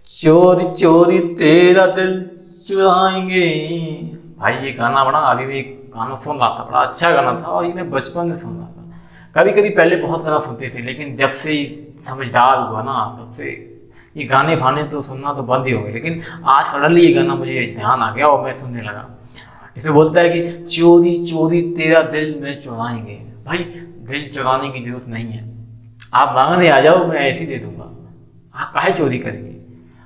चोरी चोरी तेरा दिल चुराएंगे। भाई ये गाना बड़ा अभी भी गाना सुन रहा था, बड़ा अच्छा गाना था और ये मैं बचपन से सुन रहा था। कभी कभी पहले बहुत गाना सुनते थे, लेकिन जब से समझदार हुआ ना तब से ये गाने फाने तो सुनना तो बंद ही हो गए। लेकिन आज सडनली ये गाना मुझे ध्यान आ गया और मैं सुनने लगा। इसमें बोलता है कि चोरी चोरी तेरा दिल में चुराएंगे। भाई दिल चुराने की जरूरत नहीं है, आप मांगने आ जाओ, मैं ऐसे ही दे दूंगा। आप काहे चोरी करेंगे,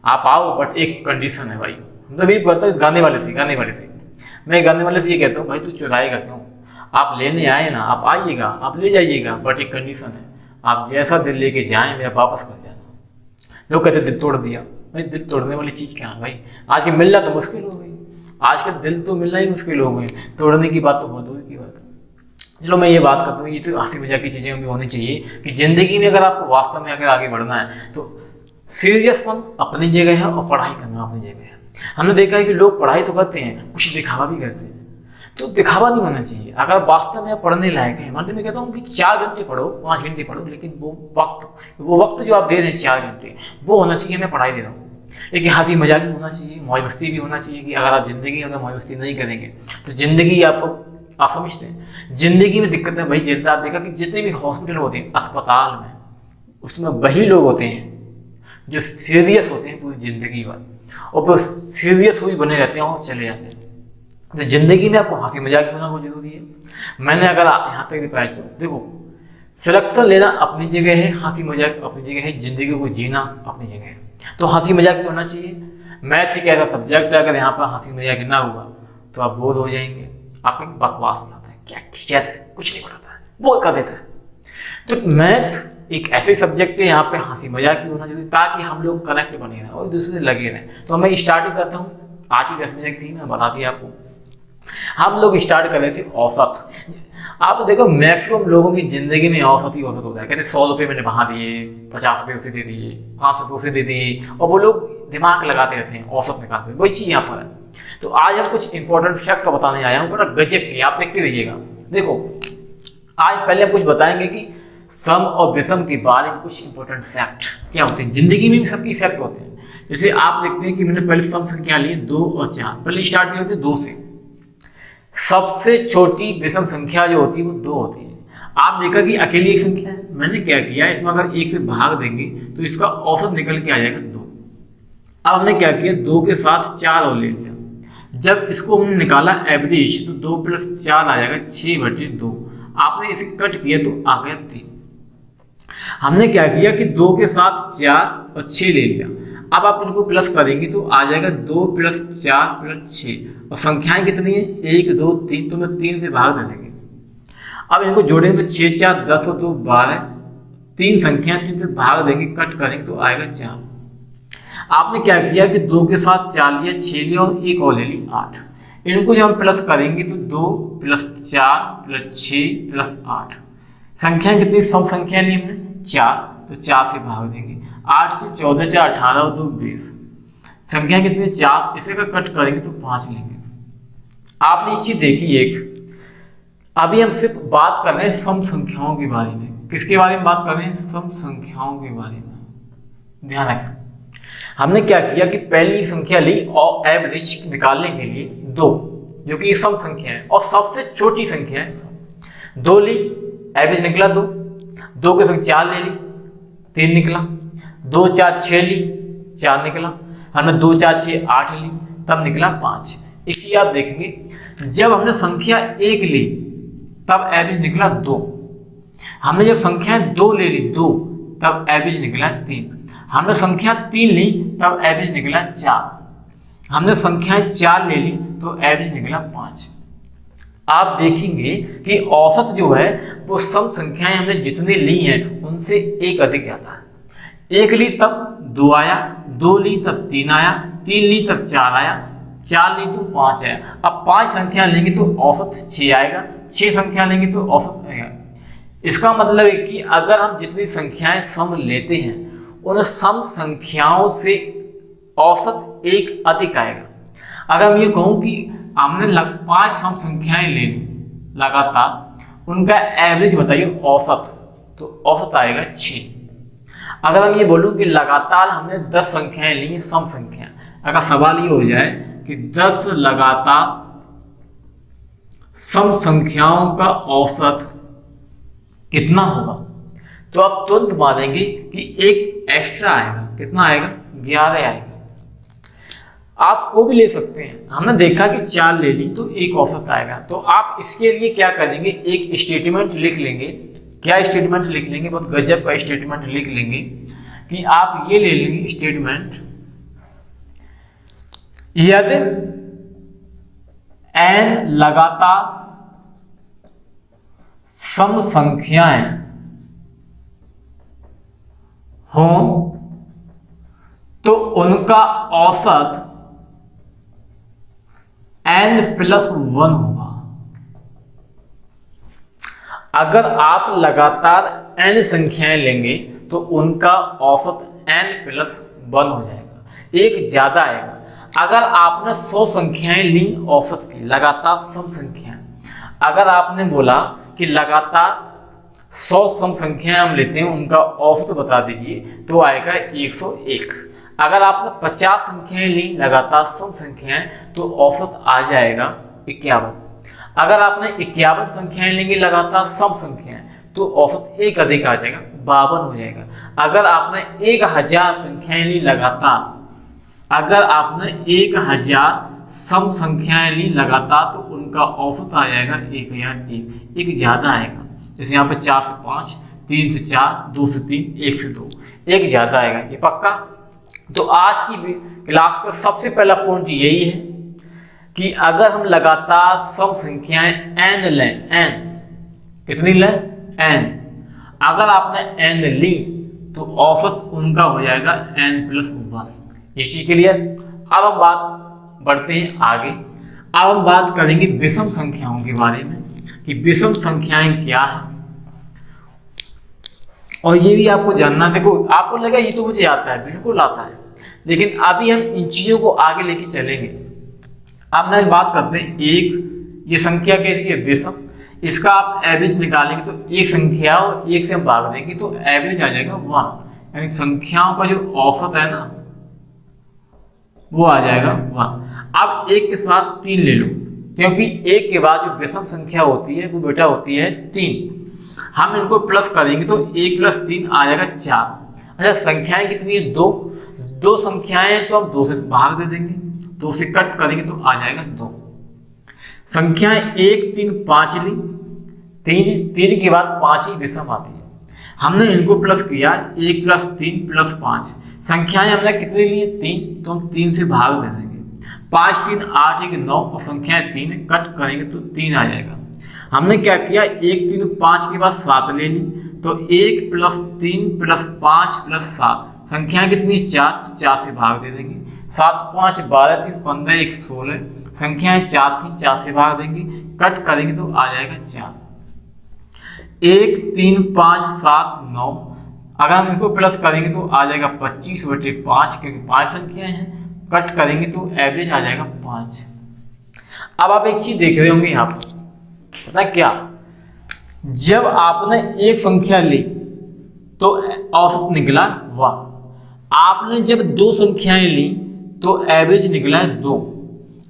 आप आओ, बट एक कंडीशन है भाई। हम तो भी कहता हूँ गाने वाले से मैं गाने वाले से ये कहता हूँ, भाई तू चुराएगा क्यों, आप लेने आए ना, आप आइएगा, आप ले जाइएगा, बट एक कंडीशन है, आप जैसा दिल लेके जाएं मेरा वापस कर जाना। लोग कहते दिल तोड़ दिया, भाई दिल तोड़ने वाली चीज़ क्या है भाई, आज के मिलना तो मुश्किल हो गई, आज के दिल तो मिलना ही मुश्किल हो गई, तोड़ने की बात तो बहुत दूर की बात है। चलो मैं ये बात करता हूँ, ये तो हंसी मजाक की चीज़ें भी होनी चाहिए कि ज़िंदगी में अगर आपको वास्तव में अगर आगे बढ़ना है तो सीरियसपन अपनी जगह है और पढ़ाई करना अपनी जगह है। हमने देखा है कि लोग पढ़ाई तो करते हैं, कुछ दिखावा भी करते हैं, तो दिखावा नहीं होना चाहिए। अगर वास्तव में पढ़ने लायक है, मैं कहता हूँ कि 4 घंटे पढ़ो, 5 घंटे पढ़ो, लेकिन वो वक्त जो आप दे रहे हैं 4 घंटे, वो होना चाहिए मैं पढ़ाई दे रहा हूँ। लेकिन हंसी मजाक भी होना चाहिए, मौज मस्ती भी होना चाहिए कि अगर आप ज़िंदगी में अगर मौज मस्ती नहीं करेंगे तो ज़िंदगी आपको, आप समझते हैं ज़िंदगी में दिक्कतें वही झेलता। आप देखा कि जितने भी हॉस्पिटल होते हैं, अस्पताल में, उसमें वही लोग होते हैं जो सीरियस होते हैं पूरी ज़िंदगी भर, और फिर सीरियस हुई बने रहते हैं और चले जाते हैं। तो ज़िंदगी में आपको हंसी मजाक भी होना बहुत जरूरी है। मैंने अगर यहाँ तक रिपायर देखो, सिलेक्शन लेना अपनी जगह है, हंसी मजाक अपनी जगह है, ज़िंदगी को जीना अपनी जगह है। तो हंसी मजाक भी होना चाहिए। मैथ एक ऐसा सब्जेक्ट है, अगर यहाँ पर हंसी मजाक ना हुआ तो आप बोर हो जाएंगे, आपको बकवास बनाता है, क्या टीचर है, कुछ नहीं पढ़ाता है, बोर कर देता है। तो मैथ एक ऐसे सब्जेक्ट है, यहाँ पे हंसी मजाक भी होना चाहिए ताकि हम लोग कनेक्ट बने रहें और एक दूसरे से लगे रहें। तो मैं स्टार्टिंग करता हूँ, आज की 10 मिनट थी, मैं बता दिया आपको। हम लोग स्टार्ट कर रहे थे औसत। आप देखो मैक्सिमम लोगों की जिंदगी में औसत ही औसत होता है। कहते 100 रुपये मैंने वहाँ दिए, 50 रुपये उसे दे दिए, 500 रुपये उसे दे दिए, और वो लोग दिमाग लगाते रहते हैं, औसत निकालते हैं। वही चीज़ यहाँ पर है। तो आज हम कुछ इंपॉर्टेंट फैक्ट बताने आया हूँ, बड़ा गजब के, आप देखते रहिएगा। देखो आज पहले हम कुछ बताएंगे कि सम और विषम के बारे में कुछ इंपॉर्टेंट फैक्ट क्या होते हैं। जिंदगी में भी सबके फैक्ट होते हैं। जैसे आप देखते हैं कि मैंने पहले सम संख्या ली 2 और 4, पहले स्टार्ट करते 2 से। सबसे छोटी विषम संख्या जो होती है वो 2 होती है। आप देखा कि अकेली एक संख्या है, मैंने क्या किया, इसमें अगर 1 से भाग देंगे तो इसका औसत निकल के आ जाएगा 2। अब हमने क्या किया, 2 के साथ 4 और ले लिया। जब इसको हमने निकाला एवरेज तो 2 + 4 आ जाएगा 6/2। आपने इसे कट किया तो आ गया 3। हमने क्या किया कि 2 के साथ 4 और 6 ले लिया। अब आप इनको प्लस करेंगे तो आ जाएगा 2 + 4 + 6, और संख्याएं कितनी है, 1 2 3, तो मैं 3 से भाग दे देंगे। अब इनको जोड़ेंगे तो 6 4 10 और 2 12, 3 संख्याएं 3 से भाग देंगे, कट करेंगे तो आएगा 4। आपने क्या किया कि 2 के साथ 4 लिया, 6 लिया और 1 और ले ली 8। इनको जब हम प्लस करेंगे तो 2 + 4 + 6 + 8, संख्याएं कितनी, सम संख्या ली हमने 4, तो 4 से भाग देंगे। 8 से 14 4 18 और 2 20, संख्या कितनी 4, इसे का कट करेंगे तो 5 लेंगे। आपने ये चीज देखी एक। अभी हम सिर्फ बात कर रहे हैं सम संख्याओं के बारे में। किसके बारे में बात कर रहे हैं, सम संख्याओं के बारे में। ध्यान रखना, हमने क्या किया कि पहली संख्या ली और एवरेज निकालने के लिए 2, जो कि सम संख्या है और सबसे छोटी संख्या है, 2 ली, एवरेज निकला 2। 2 के संग 4 ले ली, 3 निकला। 2 4 6 ली, 4 निकला। हमने 2 4 6 8 ली, तब निकला 5। इसलिए आप देखेंगे जब हमने संख्या 1 ली तब एवरेज निकला 2। हमने जब संख्या 2 ले ली 2, तब एवरेज निकला 3। हमने संख्या 3 ली तब एवरेज निकला 4। हमने संख्या 4 ले ली तो एवरेज निकला 5। आप देखेंगे कि औसत जो है वो सम संख्याएं हमने जितनी ली हैं उनसे 1 अधिक आता है। 1 ली तब 2 आया, 2 ली तब 3 आया, 3 ली तब 4 आया, 4 ली तो 5 आया। अब 5 संख्या लेंगे तो औसत 6 आएगा, 6 संख्या लेंगे तो औसत आएगा। इसका मतलब है कि अगर हम जितनी संख्याएं सम लेते हैं उन सम संख्याओं से औसत 1 अधिक आएगा। अगर मैं ये कहूँ कि हमने 5 सम संख्याएं ले ली लगातार, उनका एवरेज बताइए औसत, तो औसत आएगा 6। अगर हम ये बोलूं कि लगातार हमने 10 संख्याएं ली, सम संख्या, अगर सवाल ये हो जाए कि 10 लगातार सम संख्याओं का औसत कितना होगा, तो आप तुरंत मानेंगे कि एक एक्स्ट्रा आएगा। कितना आएगा? 11 आएगा। आप को भी ले सकते हैं, हमने देखा कि 4 ले ली तो एक औसत आएगा। तो आप इसके लिए क्या करेंगे, एक स्टेटमेंट लिख लेंगे। क्या स्टेटमेंट लिख लेंगे? बहुत गजब का स्टेटमेंट लिख लेंगे कि आप ये ले लेंगे स्टेटमेंट, यदि n लगातार सम संख्याएं हों तो उनका औसत n+1 होगा। अगर आप लगातार n संख्याएं लेंगे तो उनका औसत n+1 हो जाएगा, एक ज्यादा आएगा। अगर आपने 100 संख्याएं ली औसत की, लगातार सम संख्याएं, अगर आपने बोला कि लगातार 100 सम संख्याएं हम लेते हैं, उनका औसत बता दीजिए, तो आएगा 101। अगर आपने 50 संख्याएं ली लगातार सम संख्याएं, तो औसत आ जाएगा 51। अगर आपने 51 संख्याएं लेंगे लगातार सम संख्याएं, तो औसत एक अधिक आ जाएगा, 52 हो जाएगा। अगर आपने 1000 संख्याएं ली लगातार, अगर आपने 1000 सम संख्याएं ली लगातार, तो उनका औसत आ जाएगा 1001, एक ज्यादा आएगा। जैसे यहाँ पे 4 से 5, 3 से 4, 2 से 3, 1 से 2, एक ज्यादा आएगा, ये पक्का। तो आज की क्लास का सबसे पहला पॉइंट यही है कि अगर हम लगातार सम संख्याएं n लें, n कितनी लें? n। अगर आपने n ली तो औसत उनका हो जाएगा n+1। इस चीज के लिए अब हम बात बढ़ते हैं आगे। अब हम बात करेंगे विषम संख्याओं के बारे में कि विषम संख्याएं क्या है, और ये भी आपको जानना। देखो, आपको लगा ये तो मुझे आता है, बिल्कुल आता है, लेकिन अभी हम इन चीजों को आगे लेके चलेंगे। अब मैं बात करते हैं एक, ये संख्या कैसी है? विषम। इसका आप एवरेज निकालेंगे तो एक संख्या और एक से हम भाग देंगे तो एवरेज आ जाएगा 1, यानी संख्याओं का जो औसत है ना, वो आ जाएगा 1। अब एक के साथ 3 ले लो, क्योंकि एक के बाद जो विषम संख्या होती है वो बेटा होती है 3। हम इनको प्लस करेंगे तो 1+3 आ जाएगा 4। अच्छा, संख्याएं कितनी है? 2 संख्याएं तो हम 2 से भाग दे देंगे, 2 से कट करेंगे तो आ जाएगा 2। संख्याएं 1, 3, 5 ली, 3 के बाद 5 ही विषम आती है। हमने इनको प्लस किया, 1+3+5। संख्याएं हमने कितनी ली? 3, तो हम 3 से भाग दे देंगे। 5, 3, 8, 1, 9, और संख्याएं 3 कट करेंगे तो 3 आ जाएगा। हमने क्या किया? 1, 3, 5 के बाद 7 ले ली, तो 1+3+5+7, संख्याएं कितनी? 4, तो 4 से भाग दे देंगे। 7, 5, 12, 3, 15, 1, 16, संख्याएं 4 थी, 4 से भाग देंगे, कट करेंगे तो आ जाएगा 4। 1, 3, 5, 7, 9, अगर हम इनको प्लस करेंगे तो आ जाएगा 25/5, क्योंकि 5 संख्याएं हैं, कट करेंगे तो एवरेज आ जाएगा 5। अब आप एक चीज देख रहे होंगे यहाँ पर, पता है क्या? जब आपने एक संख्या ली तो औसत निकला 1। आपने जब 2 संख्याएं ली तो एवरेज निकला 2।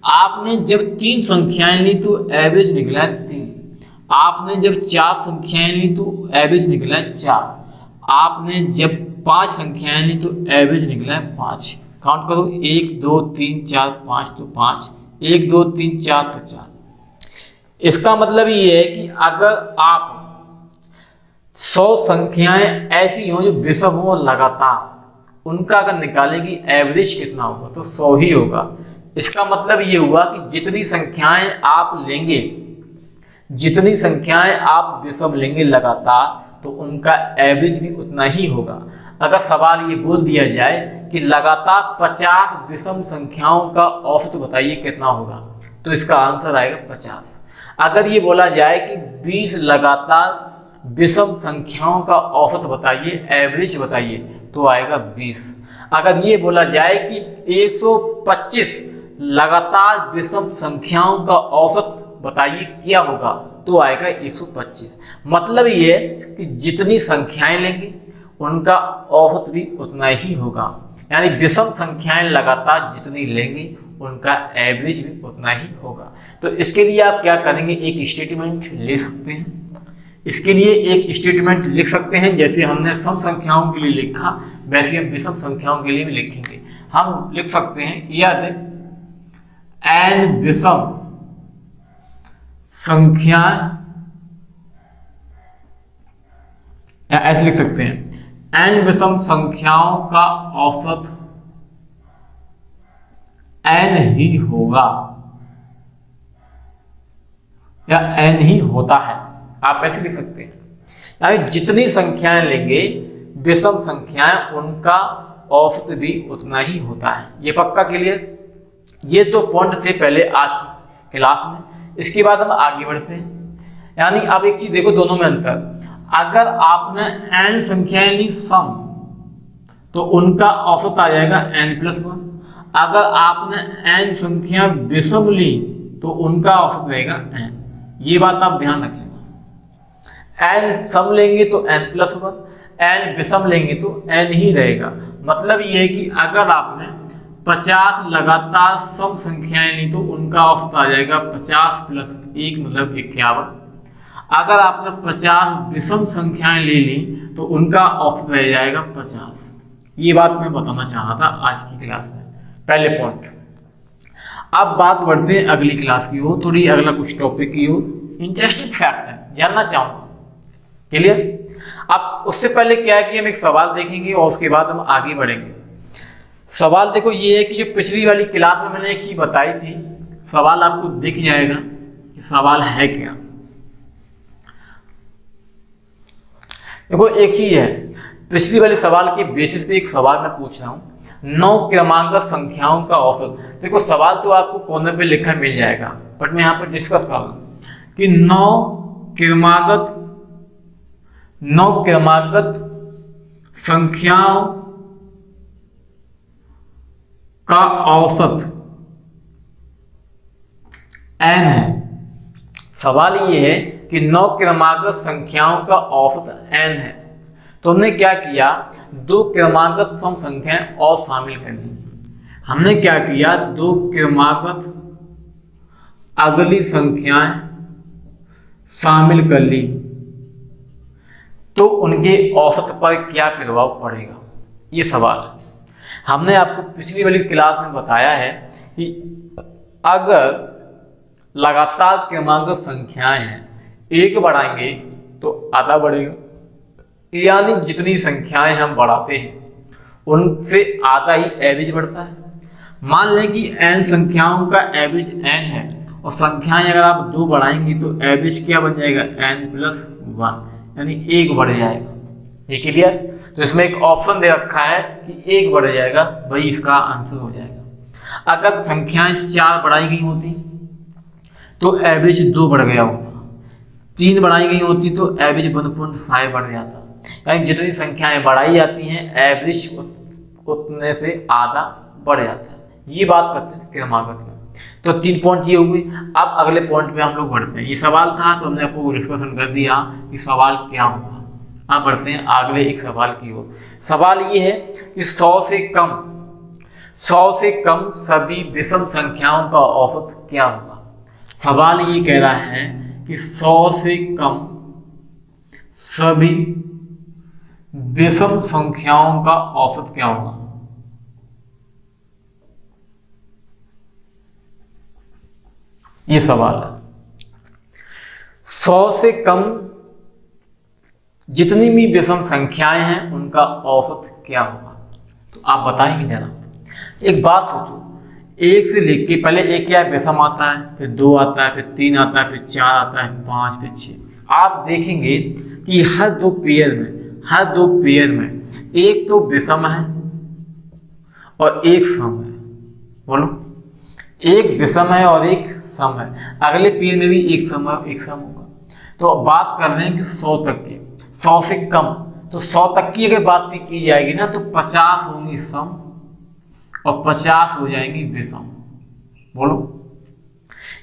आपने जब 3 संख्याएं ली तो एवरेज निकला 3। आपने जब 4 संख्याएं ली तो एवरेज निकला 4। आपने जब 5 संख्याएं ली तो एवरेज निकला 5। काउंट करो, 1, 2, 3, 4, 5, तो 5, 1, 2, 3, 4, तो 4। इसका मतलब ये है कि अगर आप 100 संख्याएं ऐसी हों जो विषम हो लगातार, उनका अगर निकालेगी एवरेज कितना होगा, तो 100 ही होगा। इसका मतलब ये हुआ कि जितनी संख्याएं आप लेंगे, जितनी संख्याएं आप विषम लेंगे लगातार, तो उनका एवरेज भी उतना ही होगा। अगर सवाल ये बोल दिया जाए कि लगातार 50 विषम संख्याओं का औसत बताइए कितना होगा, तो इसका आंसर आएगा 50। अगर ये बोला जाए कि 20 लगातार विषम संख्याओं का औसत बताइए, एवरेज बताइए, तो आएगा 20। अगर ये बोला जाए कि 125 लगातार विषम संख्याओं का औसत बताइए क्या होगा, तो आएगा 125। मतलब ये है कि जितनी संख्याएं लेंगे उनका औसत भी उतना ही होगा। यानी विषम संख्याएं लगातार जितनी लेंगी उनका एवरेज भी उतना ही होगा। तो इसके लिए आप क्या करेंगे, एक स्टेटमेंट ले सकते हैं। इसके लिए एक स्टेटमेंट लिख सकते हैं, जैसे हमने सम संख्याओं के लिए लिखा वैसे हम विषम संख्याओं के लिए भी लिखेंगे। हम लिख सकते हैं यदि n विषम संख्याएं, या ऐसे लिख सकते हैं n विषम संख्याओं का औसत n ही होगा या n ही होता है, आप ऐसे लिख सकते हैं। यानी जितनी संख्याएं लेंगे विषम संख्याएं उनका औसत भी उतना ही होता है। ये पक्का क्लियर। ये दो पॉइंट थे पहले आज की क्लास में। इसके बाद हम आगे बढ़ते हैं। यानी अब एक चीज देखो, दोनों में अंतर। अगर आपने n संख्याएं ली सम तो उनका औसत आ जाएगा n+1। अगर आपने n संख्या विषम ली तो उनका औसत रहेगा n। ये बात आप ध्यान रख लेना। n सम लेंगे तो n+1, n विषम लेंगे तो n ही रहेगा। मतलब ये है कि अगर आपने 50 लगातार सम संख्याएं ली तो उनका औसत आ जाएगा 50 + 1 मतलब 51। अगर आपने 50 विषम संख्याएं ले ली तो उनका औसत रह जाएगा 50। ये बात मैं बताना चाह रहा था आज की क्लास में, पहले पॉइंट। अब बात बढ़ते हैं अगली क्लास की ओर, थोड़ी अगला कुछ टॉपिक की ओर। इंटरेस्टिंग फैक्ट है, जानना चाहूंगा। क्लियर। अब उससे पहले क्या है कि हम एक सवाल देखेंगे और उसके बाद हम आगे बढ़ेंगे। सवाल देखो ये है कि जो पिछली वाली क्लास में मैंने एक चीज बताई थी, सवाल आपको दिख जाएगा कि सवाल है क्या। देखो एक चीज है, पिछली वाले सवाल के बेसिस पे एक सवाल मैं पूछ रहा हूँ, 9 क्रमांकगत संख्याओं का औसत। देखो सवाल तो आपको कोने पे लिखा मिल जाएगा, बट मैं यहाँ पर डिस्कस कर रहा हूँ कि 9 क्रमांकगत संख्याओं का औसत n है। सवाल ये है कि 9 क्रमांकगत संख्याओं का औसत n है। तो हमने क्या किया, 2 क्रमांकगत सम संख्याएं और शामिल कर दी। हमने क्या किया, 2 क्रमांकगत अगली संख्याएं शामिल कर ली तो उनके औसत पर क्या प्रभाव पड़ेगा, ये सवाल है। हमने आपको पिछली वाली क्लास में बताया है कि अगर लगातार क्रमांकगत संख्याएं हैं, 1 बढ़ाएंगे तो आधा बढ़ेगा। यानी जितनी संख्याएं हम बढ़ाते हैं उनसे आधा ही एवरेज बढ़ता है। मान लें कि n संख्याओं का एवरेज n है और संख्याएं अगर आप 2 बढ़ाएंगे तो एवरेज क्या बन जाएगा, n+1, यानी 1 बढ़ जाएगा। ये क्लियर। तो इसमें एक ऑप्शन दे रखा है कि 1 बढ़ जाएगा, वही इसका आंसर हो जाएगा। अगर संख्याएं 4 बढ़ाई गई होती तो एवरेज 2 बढ़ गया होता, 3 बढ़ाई गई होती तो एवरेज 1.5 बढ़ जाता। यानी जितनी संख्याएं बढ़ाई जाती हैं एवरेज उतने से आधा बढ़ जाता है। ये बात करते हैं क्रमागत में। तो 3 पॉइंट ये हुए। अब अगले पॉइंट में हम लोग बढ़ते हैं। ये सवाल था तो हमने आपको डिस्कशन कर दिया कि सवाल क्या होगा। अब बढ़ते हैं अगले एक सवाल की ओर। सवाल ये है कि 100 से कम सभी विषम संख्याओं का औसत क्या होगा। सवाल ये कह रहा है कि 100 से कम सभी विषम संख्याओं का औसत क्या होगा। ये सवाल है। 100 से कम जितनी भी विषम संख्याएं हैं उनका औसत क्या होगा। तो आप बताएंगे जरा। एक बात सोचो, 1 से लेके पहले 1 क्या विषम आता है, फिर 2 आता है, फिर 3 आता है, फिर 4 आता है, फिर 5, फिर 6। आप देखेंगे कि हर दो पेयर में एक तो विषम है और एक सम है। बोलो, एक विषम है और एक सम है। अगले पेयर में भी एक सम है और एक सम होगा। तो अब बात कर रहे हैं कि 100 तक की, 100 से कम। तो 100 तक की अगर बात भी की जाएगी ना तो 50 होंगी सम और 50 हो जाएंगी विषम। बोलो,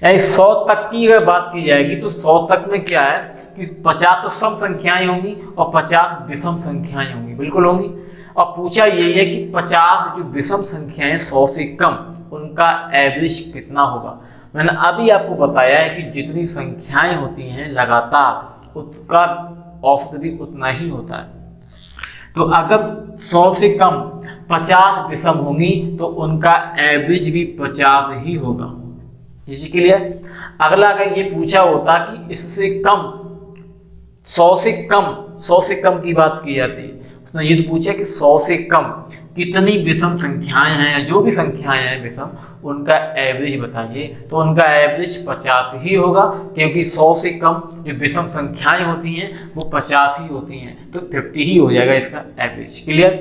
यानी 100 तक की अगर बात की जाएगी तो 100 तक में क्या है कि 50 तो सम संख्याएं होंगी और 50 विषम संख्याएं होंगी, बिल्कुल होंगी। और पूछा यही है कि 50 जो विषम संख्याएं 100 से कम, उनका एवरेज कितना होगा। मैंने अभी आपको बताया है कि जितनी संख्याएं होती हैं लगातार उसका औसत भी उतना ही होता है। तो अगर 100 से कम 50 विषम होंगी तो उनका एवरेज भी 50 ही होगा। जिसके क्लियर। अगला अगर ये पूछा होता कि इससे कम 100 से कम की बात की जाती है, उसने ये तो पूछा कि 100 से कम कितनी विषम संख्याएं हैं या जो भी संख्याएं हैं विषम, उनका एवरेज बताइए। तो उनका एवरेज 50 ही होगा, क्योंकि 100 से कम जो विषम संख्याएं होती हैं वो 50 ही होती हैं, तो 50 ही हो जाएगा इसका एवरेज। क्लियर।